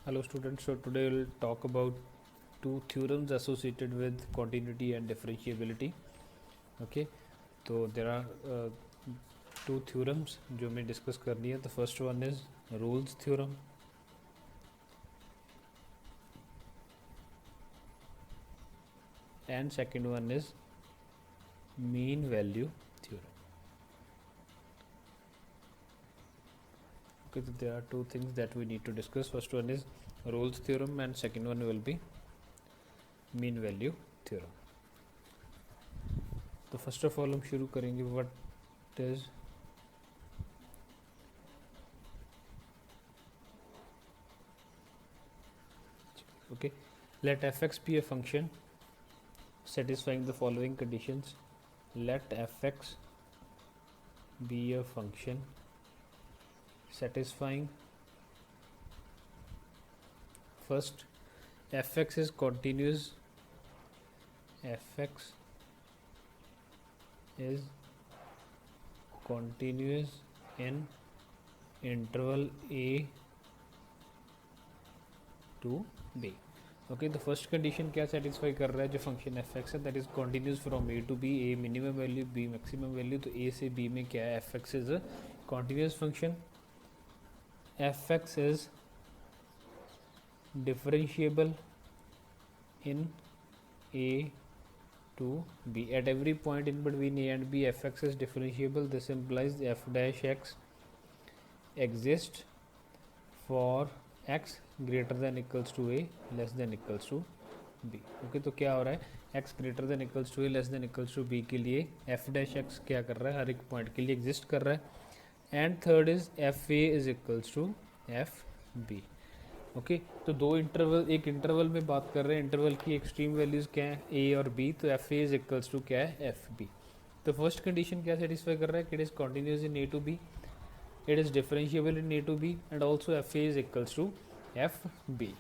Hello students, so today we'll talk about two theorems associated with continuity and differentiability. Okay, so there are two theorems जो मैं discuss करनी है. The first one is Rolle's theorem and second one is mean value theorem. Okay, so there are two things that we need to discuss. First one is Rolle's theorem and second one will be mean value theorem. तो first of all हम शुरू करेंगे what is okay, let fx be a function satisfying the following conditions. Let fx be a function satisfying, first, fx is continuous, fx is continuous in interval a to b. Okay, तो first condition क्या satisfy कर रहा है जो function F X है, that is continuous from A to B, A minimum value B maximum value. तो A से B में क्या है, F x is a continuous function. F x is differentiable in A to b. At every point in between a and b, fx is differentiable. This implies f dash x exists for x greater than equals to a less than equals to b. Okay, तो क्या हो रहा है, x greater than equals to a less than equals to b के लिए f dash x क्या कर रहा है, हर एक पॉइंट के लिए एग्जिस्ट कर रहा है. And third is F A is equals to F B. Okay, तो दो इंटरवल, एक इंटरवल में बात कर रहे हैं, इंटरवल की एक्सट्रीम वैल्यूज़ क्या है, ए और बी. तो F A is equals to क्या है, एफ बी. तो फर्स्ट कंडीशन क्या सेटिस्फाई कर रहा है, कि it is continuous in A to B, it is differentiable in A to B and also F A is equals to F B.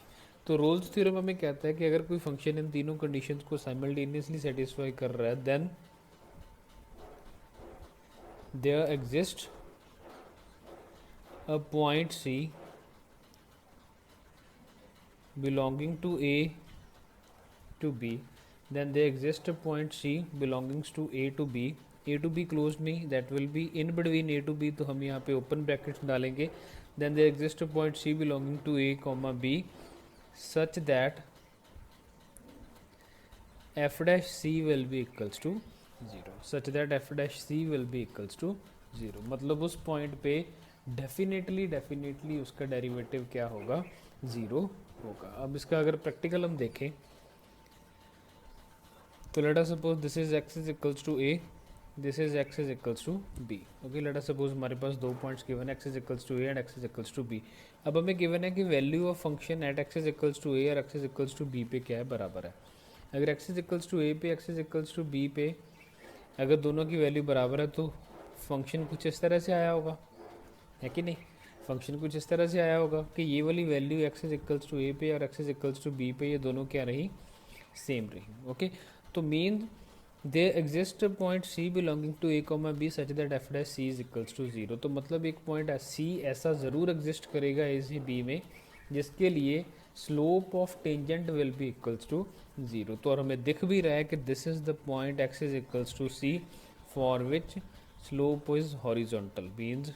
तो Rolle's theorem हमें कहता है कि अगर कोई फंक्शन इन तीनों कंडीशंस को साइमल्टेनियसली सेटिस्फाई कर रहा है, then there exist a point C belonging to A to B, then there exists a point C belongs to A to B. A to B closed नहीं, that will be in between A to B, तो हम यहाँ पे open brackets डालेंगे. Then there exists a point C belonging to A comma B such that f dash C will be equals to 0. Such that f dash C will be equals to 0. मतलब उस point पे definitely उसका derivative क्या होगा, 0 होगा. अब इसका अगर प्रैक्टिकल हम देखें तो let us suppose this is x is equals to a, this is x is equals to b. Okay, let us suppose हमारे पास दो पॉइंट्स गिवन है, x is equals to a and x is equals to b. अब हमें given है कि value of function at x is equals to a और x is equals to b पे क्या है, बराबर है. अगर x is equals to a पे, x is equals to b पे अगर दोनों की वैल्यू बराबर है तो फंक्शन कुछ इस तरह से आया होगा, है कि नहीं. फंक्शन कुछ इस तरह से आया होगा कि ये वाली value x is equals to A पे और x is equals to B पे ये दोनों क्या रही, सेम रही. ओके, तो mean they exist point c belonging to a comma b such that f dash c is equals to 0. तो मतलब एक पॉइंट c ऐसा ज़रूर एग्जिस्ट करेगा a से b में जिसके लिए slope of tangent will be equals to 0. तो और हमें दिख भी रहा है कि this is the point x is equals to c for which slope is horizontal, means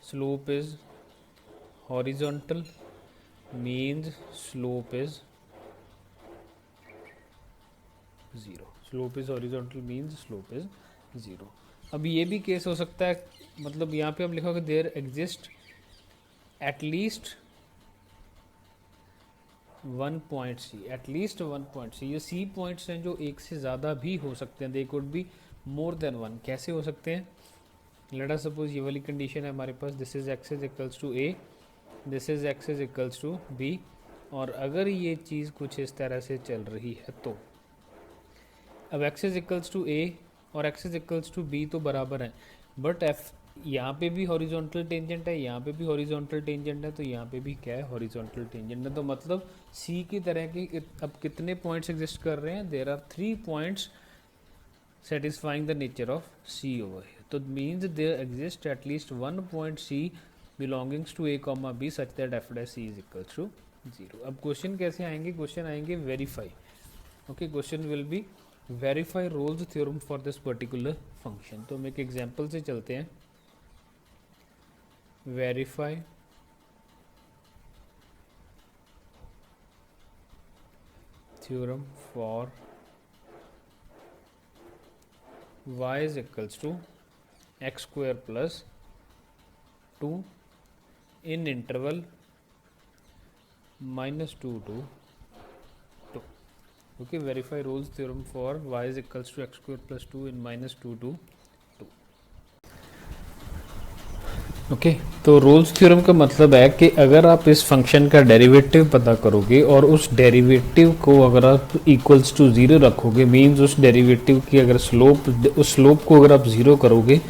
slope is horizontal, means slope is 0. slope is horizontal means slope is 0. अब ये भी केस हो सकता है, मतलब यहाँ पे हम लिखोगे there exist at least one point C, at least one point C. ये सी पॉइंट्स हैं जो एक से ज़्यादा भी हो सकते हैं, they could be more than one. कैसे हो सकते हैं, लेट अस सपोज ये वाली कंडीशन है हमारे पास, this is x is equals to a, this is x is equals to b. और अगर ये चीज़ कुछ इस तरह से चल रही है तो अब x is equals to a और x is equals to b तो बराबर है, बट f यहाँ पे भी हॉरिजॉन्टल टेंजेंट है, यहाँ पे भी हॉरिजॉन्टल टेंजेंट है, तो यहाँ पे भी क्या है, हॉरिजॉन्टल टेंजेंट है. तो मतलब c की तरह के अब कितने पॉइंट्स एग्जिस्ट कर रहे हैं, there are 3 points satisfying the nature of C over here. So it means there exists at least one point C belongings to a comma b such that f dash c is equal to 0. अब question कैसे आएंगे, question आएंगे verify. Okay, question will be verify Rolle's theorem for this particular function. तो हम एक example से चलते हैं. Verify theorem for y is equals to x square plus 2 in interval -2 to 2. Okay, verify Rolle's theorem for y is equals to x square plus 2 in -2 to 2. Okay, तो Rolle's theorem का मतलब है कि अगर आप इस फंक्शन का derivative पता करोगे और उस डेरिवेटिव को अगर आप इक्वल्स टू 0 रखोगे, मींस उस डेरिवेटिव की अगर उस स्लोप को अगर आप 0 करोगे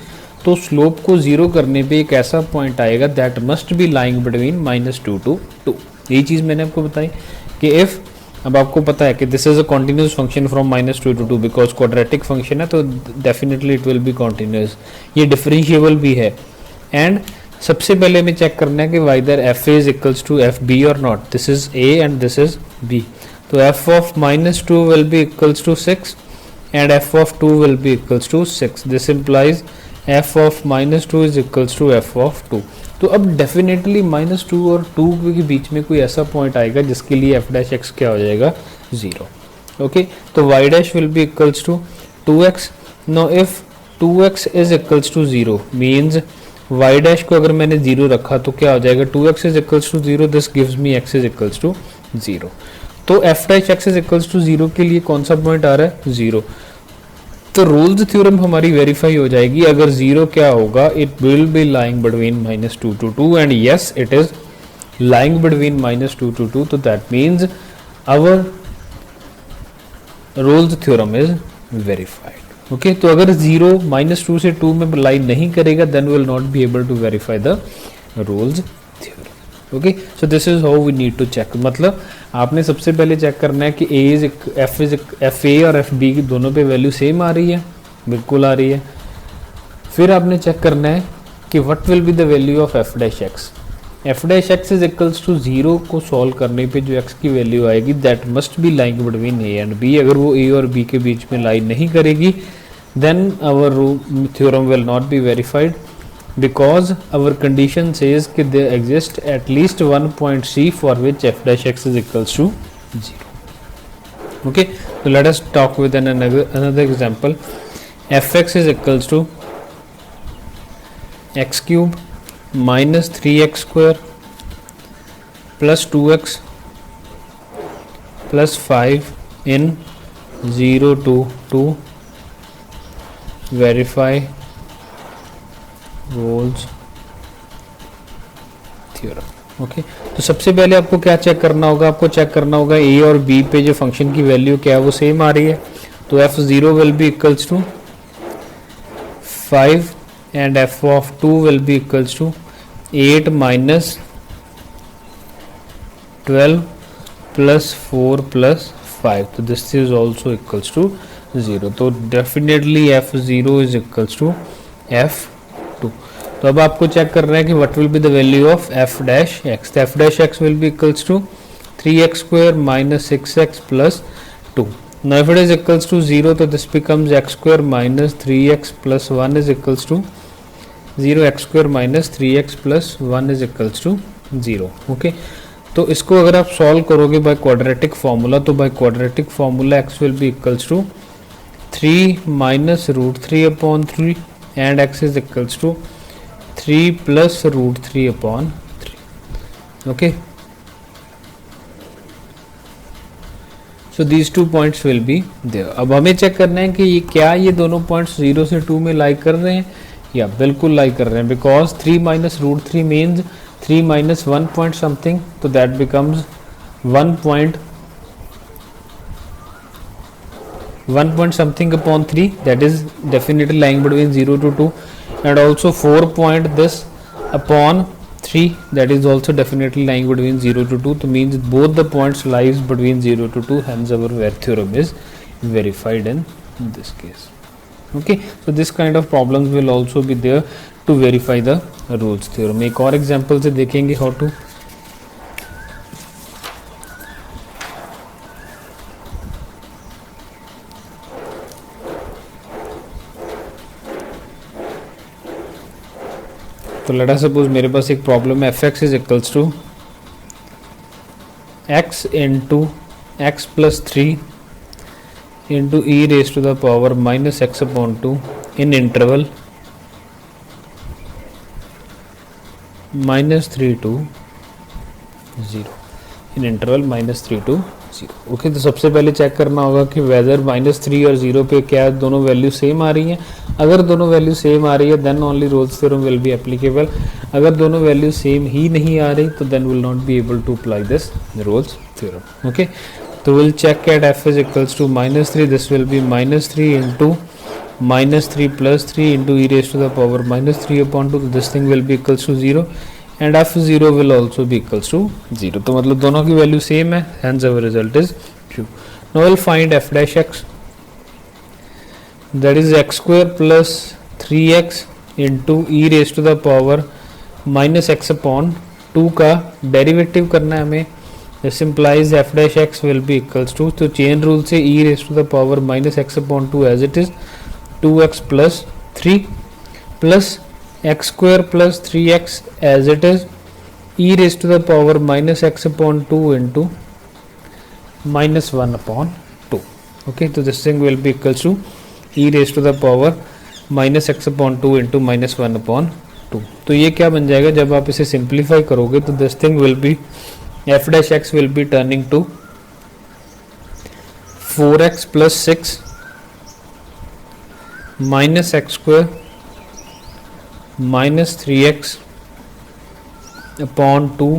तो स्लोप को 0 करने पे एक ऐसा पॉइंट आएगा that must be lying between -2 to 2. यही चीज़ मैंने आपको बताई कि इफ़, अब आपको पता है कि this is a continuous function from -2 to 2 because quadratic function है तो definitely it will B continuous. ये डिफरेंशिएबल भी है. एंड सबसे पहले हमें चेक करना है कि whether F A is equals to F B और not. This is A and this is B. तो F of -2 will be equals to 6 and F of 2 will be equals to 6. This implies F of -2 is equals to F of 2. तो अब definitely -2 और 2 के बीच में कोई ऐसा point आएगा जिसके लिए एफ डैश एक्स क्या हो जाएगा, 0. ओके, तो y dash will be equals to 2x. No if 2x is equals to 0 means y dash को अगर मैंने 0 रखा तो क्या हो जाएगा, 2x is equals to 0. This gives me x is equals to 0. तो f dash x is equals to 0 के लिए कौन सा पॉइंट आ रहा है, 0. तो रोल्स थ्योरम हमारी वेरीफाई हो जाएगी. अगर 0 क्या होगा, it will be lying between -2 to 2 and yes it is lying between -2 to 2. तो that means our Rolle's theorem is verified. Okay, तो अगर 0 -2 से 2 में लाइन नहीं करेगा then will not be able to verify the Rolle's theorem. Okay, so this is how we need to check. मतलब आपने सबसे पहले चेक करना है कि एफ ए और एफ बी की दोनों पे वैल्यू सेम आ रही है, बिल्कुल आ रही है. फिर आपने चेक करना है कि what will be the value of f dash x. F dash x is equals to 0 को सॉल्व करने पे जो एक्स की वैल्यू आएगी that must be lying between a and b. अगर वो ए और बी के बीच में लाइन नहीं करेगी then our theorem will not be verified because our condition says that there exists at least one point C for which f dash x is equals to 0. Okay, so let us talk with another example. fx is equals to x cube minus 3x square plus 2x plus 5 in 0 to 2. Verify Rolle's theorem. Okay, तो सबसे पहले आपको क्या check करना होगा, आपको check करना होगा ए और बी पे जो फंक्शन की वैल्यू क्या है वो सेम आ रही है. तो f0 will be equals to 5 and f of 2 will be equals to 8 minus 12 plus 4 plus 5. तो this is also equals to 0. तो definitely f0 is equals to f2. तो अब आपको चेक करना है कि what will be the value of f dash x. f dash x will be equals to 3x square minus 6x plus 2. Now if it is equals to 0 तो this becomes x square minus 3x plus 1 is equals to 0. x square minus 3x plus 1 is equals to 0. Okay, तो इसको अगर आप solve करोगे by quadratic formula तो by quadratic formula x will be equals to 3 minus root 3 upon 3 and x is equals to 3 plus root 3 upon 3. Okay, so these 2 points will be there. अब हमें check करना है कि ये क्या ये दोनों पॉइंट्स 0 से 2 में लाई कर रहे हैं या बिल्कुल लाई कर रहे हैं. Because 3 minus root 3 means 3 minus 1 point something, तो that becomes 1 point something upon 3, that is definitely lying between 0 to 2, and also 4 point this upon 3, that is also definitely lying between 0 to 2. So means both the points lies between 0 to 2, hence our theorem is verified in this case. Okay, so this kind of problems will also be there to verify the Rolle's theorem. एक और example से देखेंगे how to. तो let us suppose मेरे पास एक problem है, F x is equals to x into x plus 3 into e raised to the power minus x upon 2 in interval -3 to 0, in interval -3 to 0। Okay, तो सबसे पहले check करना होगा कि वेदर -3 और 0 पे क्या दोनों वैल्यू सेम आ रही हैं। अगर दोनों वैल्यू सेम आ रही है then only Rolle's theorem will be applicable. अगर दोनों वैल्यू सेम ही नहीं आ रही तो then will not be able to apply this Rolle's theorem. Okay, तो we'll check at f is equals to -3, this will be -3 into -3 plus 3 into e raised to the power -3 upon 2, this thing will be equals to 0 and f0 will also be equals to 0। तो मतलब दोनों की value same है, hence our result is true। Now we'll find f dash x, that is x square plus 3x into e raised to the power minus x upon 2 का derivative करना है हमें। This implies f dash x will be equals to, तो chain rule से e raised to the power minus x upon 2 as it is 2x plus 3 plus x square plus 3x as it is e raised to the power minus x upon 2 into minus 1 upon 2। okay, तो this thing will be equals to e raised to the power minus x upon 2 into minus 1 upon 2। तो ये क्या बन जाएगा जब आप इसे simplify करोगे तो this thing will be f dash x will be turning to 4x plus 6 minus x square minus 3x upon 2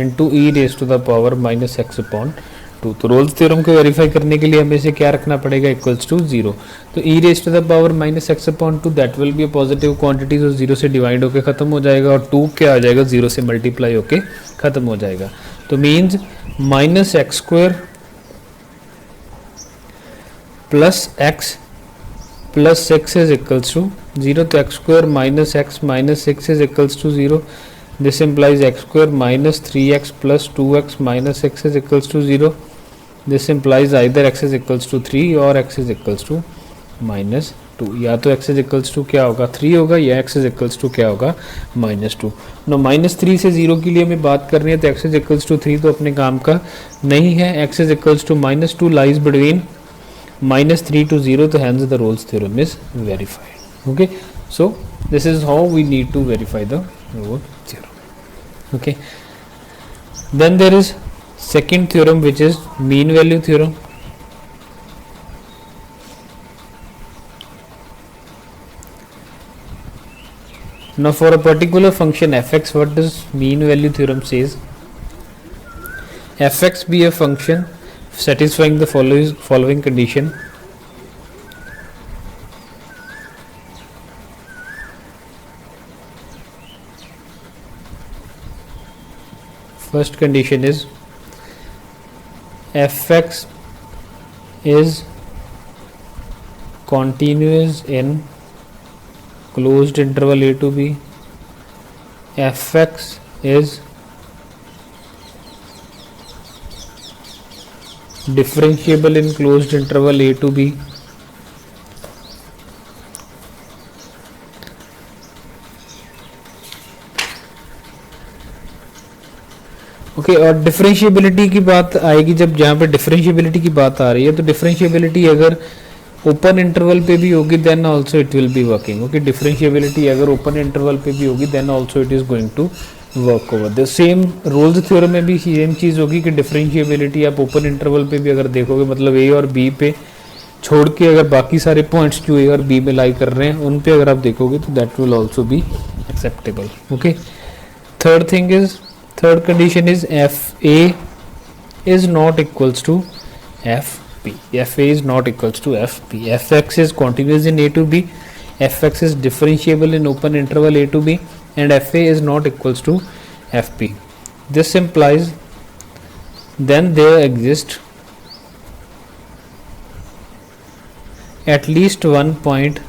into e raised to the power minus x upon 2। तो रोल्स थ्योरम को verify करने के लिए हमें इसे क्या रखना पड़ेगा, इक्वल्स टू 0। तो e raise to the power minus x upon 2 that will be a positive quantity, जो 0 से डिवाइड होकर खत्म हो जाएगा और 2 क्या आ जाएगा 0 से मल्टीप्लाई होके खत्म हो जाएगा। तो means minus x square plus x plus 6 is equals to 0। तो x square minus x minus 6 is equals to 0। This implies x square minus 3x plus 2x minus 6 is equals to 0. This implies either x is equals to 3 or x is equals to minus 2। या तो x is equals to क्या होगा 3 होगा या x is equals to क्या होगा minus 2। No minus 3 से 0 के लिए हमें बात करनी है तो x is equals to 3 तो अपने काम का नहीं है। x is equals to minus 2 lies between minus 3 to 0, तो hence the Rolle's theorem is verified। Okay, so this is how we need to verify the Rolle's theorem। Okay, then there is second theorem which is mean value theorem। Now for a particular function fx, what does mean value theorem says? Fx be a function satisfying the following condition. First condition is fx is continuous in closed interval a to b, fx is differentiable in closed interval a to b, okay और differentiability की बात आएगी जब जहाँ पे differentiability की बात आ रही है तो डिफरेंशिएबिलिटी अगर ओपन इंटरवल पे भी होगी then also it will be working. Okay, differentiability अगर ओपन इंटरवल पे भी होगी then also it is going to work over. The same Rolle's theorem में भी सेम चीज़ होगी कि डिफरेंशिएबिलिटी आप ओपन इंटरवल पे भी अगर देखोगे मतलब ए और बी पे छोड़ के अगर बाकी सारे पॉइंट्स जो ए और बी में लाई कर रहे हैं उन पे अगर आप देखोगे तो that will also be acceptable. Okay, third thing is third condition is fa is not equals to fp। fa is not equals to fp। fx is continuous in a to b, fx is differentiable in open interval a to b and fa is not equals to fp। this implies then there exists at least one point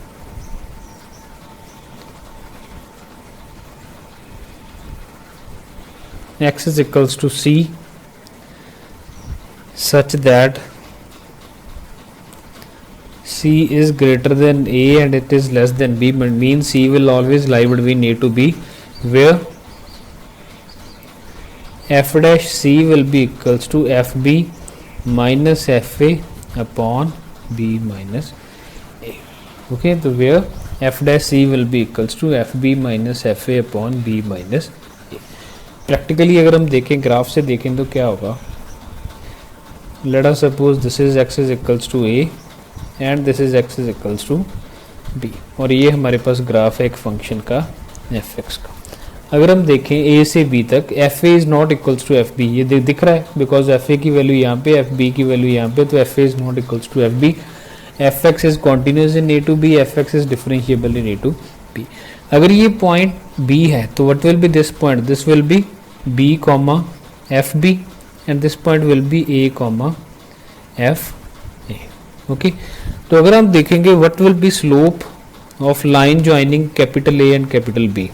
x is equals to c such that c is greater than a and it is less than b, means c will always lie between a to b, where f dash c will be equals to fb minus fa upon b minus a. Okay, so where f dash c will be equals to fb minus fa upon b minus a. Practically अगर हम देखें graph से देखें तो क्या होगा, let us suppose this is x is equals to a and this is x is equals to b, और ये हमारे पास ग्राफ है एक फंक्शन का fx का. अगर हम देखें a से b तक fa is not equals to fb, ये दिख रहा है बिकॉज fa की वैल्यू यहाँ पे, fb की वैल्यू यहाँ पे, तो fa is not equals to fb. fx is continuous in a to b, fx is differentiable in a to b. अगर ये पॉइंट b है तो what will be this point, this will be b comma fb and this point will be a comma fa. Okay, तो अगर हम देखेंगे what will be slope of line joining capital A and capital B,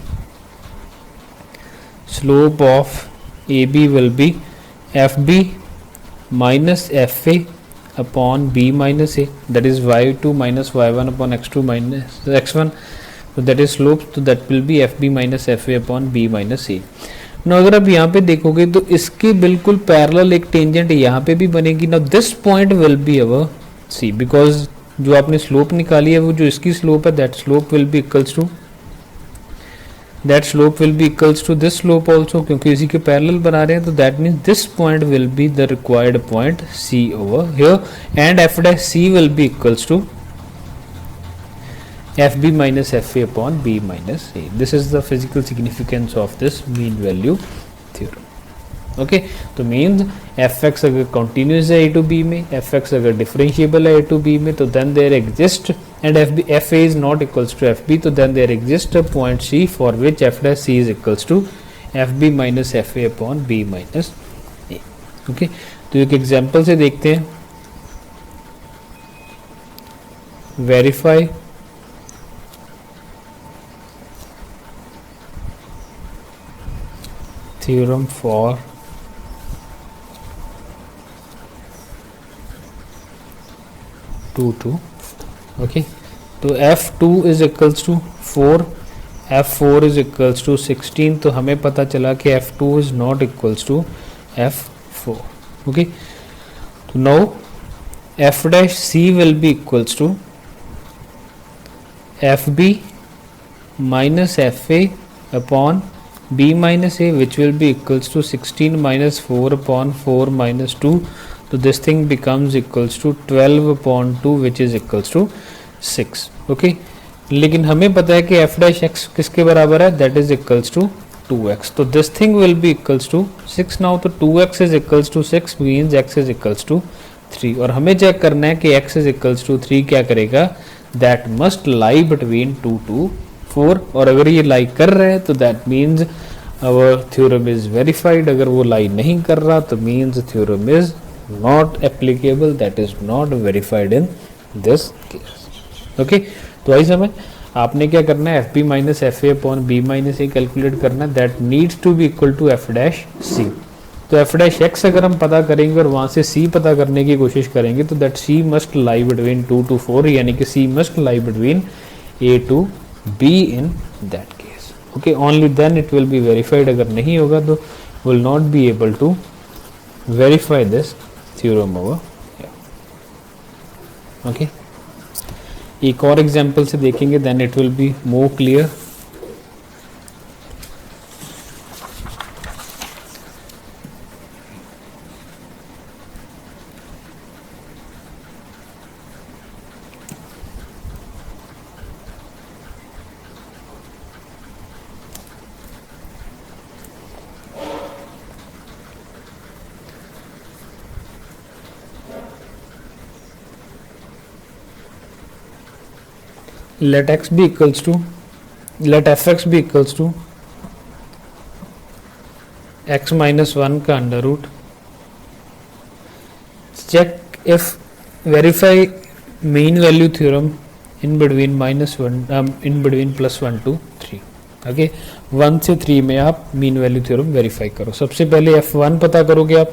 slope of AB will be FB minus FA upon B minus A, that is y2 minus y1 upon x2 minus x1, so that is slope, so that will be FB minus FA upon B minus A. Now अगर आप यहाँ पे देखोगे तो इसके बिल्कुल parallel एक tangent यहाँ पे भी बनेगी. Now this point will be our C, because जो आपने स्लोप निकाली है वो जो इसकी स्लोप है, that slope will be equals to this slope also, क्योंकि इसी के पैरेलल बना रहे हैं. तो that means this point will be the required point C over here, and f dash C will be equals to FB minus FA upon B minus A. This is the physical significance of this mean value theorem. Okay, तो means fx अगर continuous है a to b में, fx अगर differentiable है a to b में, तो then there exists, and fa is not equals to fb, तो then there exists a point c for which f dash c is equals to fb minus fa upon b minus a. Okay, तो एक example से देखते हैं. Verify theorem for two. Okay, तो f2 is equals to 4, f4 is equals to 16, तो हमें पता चला कि f2 is not equals to f4. Okay, तो now f dash c will be equals to fb minus fa upon b minus a, which will be equals to 16 minus 4 upon 4 minus 2. So this thing becomes equals to 12 upon 2, which is equals to 6. Okay, लेकिन हमें पता है कि f dash x किसके बराबर है, that is equals to 2x. तो this thing will be equals to 6 now. तो 2x is equals to 6 means x is equals to 3, और हमें चेक करना है कि x is equals to 3 क्या करेगा, that must lie between 2 to 4, और अगर ये लाई कर रहा है तो that means our theorem is verified. अगर वो लाई नहीं कर रहा तो means theorem is not applicable, that is not verified in this case. Okay, तो आई समझ. आपने क्या करना है, fb minus fa upon b minus a calculate करना है, that needs to be equal to f dash c. तो f dash x अगर हम पता करेंगे और वहाँ से c पता करने की कोशिश करेंगे तो that c must lie between 2 to 4, यानी कि c must lie between a to b in that case. Okay, only then it will be verified. अगर नहीं होगा तो will not be able to verify this theorem over here. Okay, एक और example से देखेंगे, then it will be more clear. Let x be equals to, let fx be equals to x minus 1 का under root. Check if verify mean value theorem in between -1 in between +1 to 3. Okay 1 से 3 में आप mean value theorem verify करो। सबसे पहले f1 पता करोगे आप,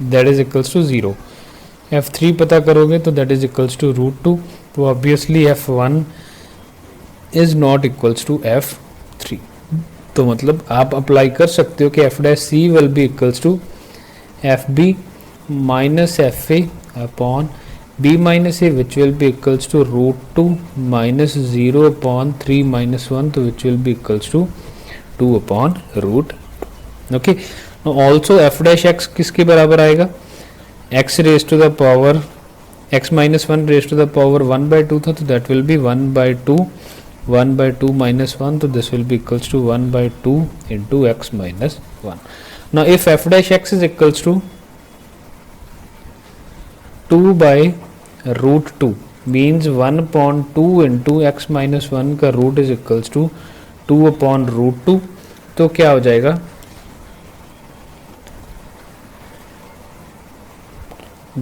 that is equals to 0। f3 पता करोगे तो दैट इज इक्वल्स टू √2। तो obviously f1 is not equals to f3। तो मतलब आप अप्लाई कर सकते हो कि f dash c will be equals to fb minus fa upon b minus a, which will be equals to √2 minus 0 upon 3 minus 1, तो which will be equals to 2 upon √2. Okay, now also f dash x किसके बराबर आएगा, x raised to the power x minus 1 raised to the power 1 by 2 था, तो that will be 1 by 2, 1 by 2 minus 1, तो this will be equals to 1 by 2 into x minus 1. Now if f dash x is equals to 2 by √2 means 1 upon 2 into x minus 1 का root is equals to 2 upon √2, तो क्या हो जाएगा,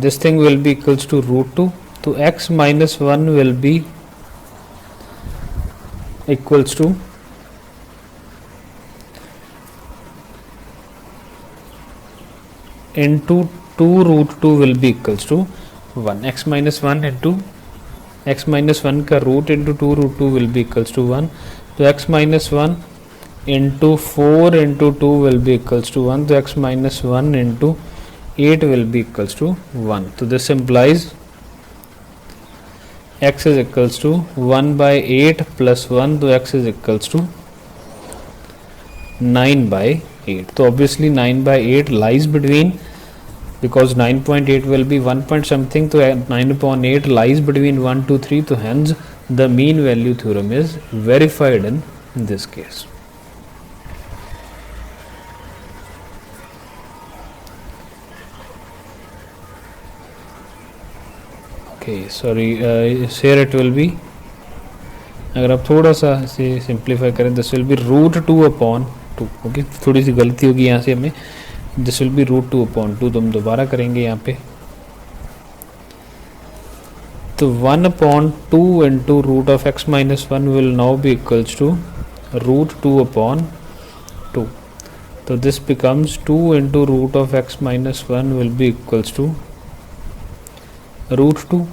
this thing will be equals to √2, तो x minus 1 will be equals to into 2 √2 will be equals to 1, x minus 1 into x minus 1 का root into 2 √2 will be equals to 1, तो x minus 1 into 4 into 2 will be equals to 1, तो x minus 1 into 8 will be equals to 1, तो this implies x is equals to 1 by 8 plus 1, तो x is equals to 9 by 8, तो obviously 9 by 8 lies between, because 9.8 will be 1 point something, so 9 upon 8 lies between 1 to 3, so hence the mean value theorem is verified in this case. Okay, sorry, here it will be, अगर आप थोड़ा सा इसे simplify करें, this will be √2 upon 2. Okay, थोड़ी सी गलती होगी यहाँ से हमें, दिस विल बी √2 upon 2, तो हम दोबारा करेंगे यहाँ पे, तो 1 upon 2 into root of x minus 1 will now be equals to √2 upon 2, तो this becomes 2 into root of x minus 1 will be equals to √2.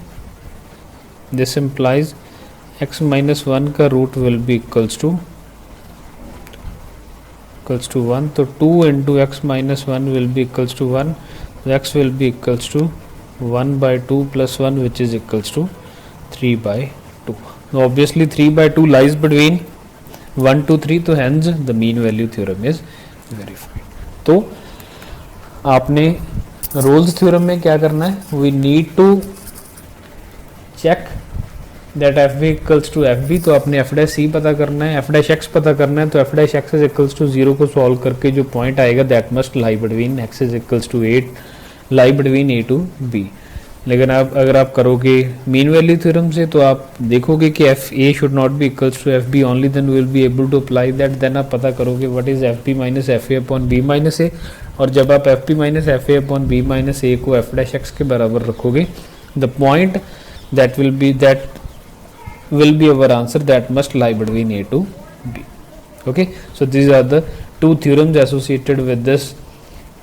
this implies x minus 1 का root will be equals to 1, तो 2 into x minus 1 will be equals to 1, so x will be equals to 1 by 2 plus 1, which is equals to 3 by 2. Now obviously 3 by 2 lies between 1 to 3, तो hence the mean value theorem is verified. तो आपने roles theorem में क्या करना है, we need to check that fb equals to fb, तो आपने f dash c पता करना है, f dash x पता करना है, तो f dash x is equals to 0 को सॉल्व करके जो पॉइंट आएगा that must lie between x is equals to 8, lie between a to b. लेकिन आप अगर आप करोगे मीन वैल्यू थ्योरम से, तो आप देखोगे कि F A should not be equals to F B only, then will be able to apply that, then आप पता करोगे what is F B minus F A upon B minus A, और जब आप F B minus F A upon B minus A को F dash X के बराबर रखोगे, the point that will be our answer that must lie between A to B. Okay, so these are the two theorems associated with this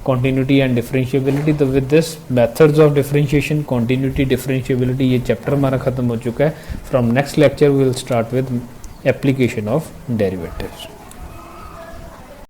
continuity and differentiability. तो with this methods of differentiation, continuity, differentiability, ये chapter हमारा खत्म हो चुका है. From next lecture we will start with application of derivatives.